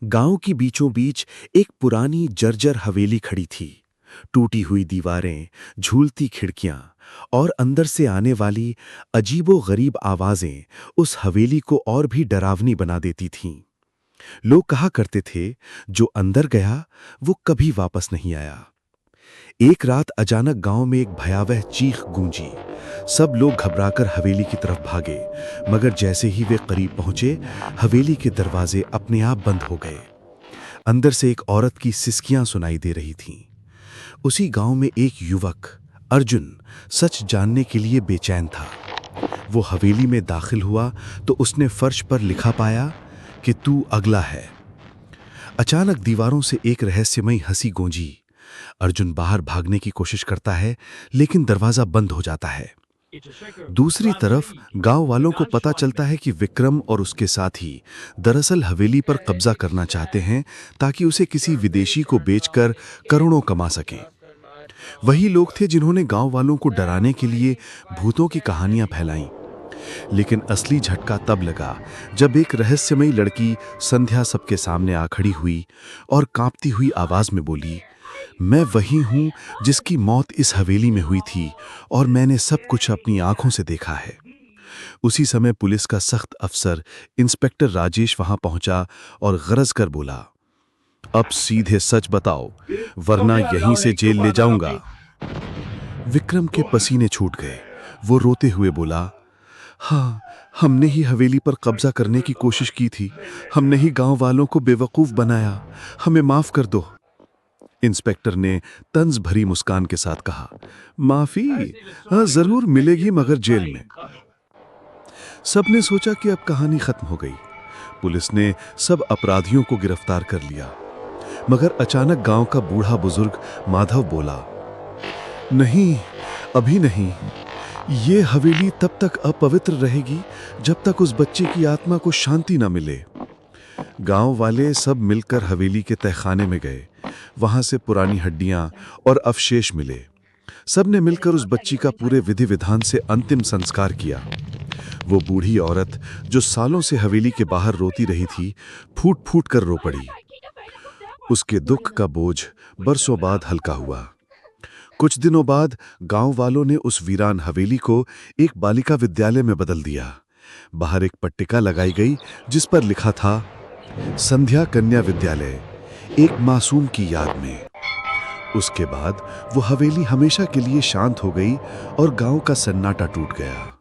गांव की बीचों बीच एक पुरानी जर्जर हवेली खड़ी थी। टूटी हुई दीवारें, झूलती खिड़कियां और अंदर से आने वाली अजीबो-गरीब आवाजें उस हवेली को और भी डरावनी बना देती थीं। लोग कहा करते थे, जो अंदर गया वो कभी वापस नहीं आया। एक रात अचानक गांव में एक भयावह चीख गूंजी। सब लोग घबराकर हवेली की तरफ भागे, मगर जैसे ही वे करीब पहुंचे, हवेली के दरवाजे अपने आप बंद हो गए। अंदर से एक औरत की सिसकियां सुनाई दे रही थीं। उसी गांव में एक युवक, अर्जुन, सच जानने के लिए बेचैन था। वो हवेली में दाखिल हुआ तो उसने फर्श पर लिखा पाया कि तू अगला है। अचानक दीवारों से एक रहस्यमयी हंसी गूंजी। अर्जुन बाहर भागने की कोशिश करता है, लेकिन दरवाजा बंद हो जाता है। दूसरी तरफ गांव वालों को पता चलता है कि विक्रम और उसके साथी दरअसल हवेली पर कब्जा करना चाहते हैं, ताकि उसे किसी विदेशी को बेचकर करोड़ों कमा सकें। वही लोग थे जिन्होंने गांव वालों को डराने के लिए भूतों की कहानियां फैलाईं। लेकिन असली झटका तब लगा जब एक रहस्यमयी लड़की संध्या सबके सामने आ खड़ी हुई और कांपती हुई आवाज में बोली, मैं वही हूं जिसकी मौत इस हवेली में हुई थी, और मैंने सब कुछ अपनी आंखों से देखा है। उसी समय पुलिस का सख्त अफसर इंस्पेक्टर राजेश वहां पहुंचा और गरज कर बोला, अब सीधे सच बताओ, वरना यहीं से जेल ले जाऊंगा। विक्रम के पसीने छूट गए। वो रोते हुए बोला, हाँ, हमने ही हवेली पर कब्जा करने की कोशिश की थी। हमने ही गांव वालों को बेवकूफ बनाया। हमें माफ कर दो। इंस्पेक्टर ने तंज भरी मुस्कान के साथ कहा, माफी जरूर मिलेगी, मगर जेल में। सबने सोचा कि अब कहानी खत्म हो गई। पुलिस ने सब अपराधियों को गिरफ्तार कर लिया, मगर अचानक गांव का बूढ़ा बुजुर्ग माधव बोला, नहीं, अभी नहीं। ये हवेली तब तक अपवित्र रहेगी जब तक उस बच्चे की आत्मा को शांति न मिले। गांव वाले सब मिलकर हवेली के तहखाने में गए। वहां से पुरानी हड्डियां और अवशेष मिले। सबने मिलकर उस बच्ची का पूरे विधि विधान से अंतिम संस्कार किया। वो बूढ़ी औरत जो सालों से हवेली के बाहर रोती रही थी, फूट फूट कर रो पड़ी। उसके दुख का बोझ बरसों बाद हल्का हुआ। कुछ दिनों बाद गांव वालों ने उस वीरान हवेली को एक बालिका विद्यालय में बदल दिया। बाहर एक पट्टिका लगाई गई जिस पर लिखा था, संध्या कन्या विद्यालय, एक मासूम की याद में। उसके बाद वो हवेली हमेशा के लिए शांत हो गई और गांव का सन्नाटा टूट गया।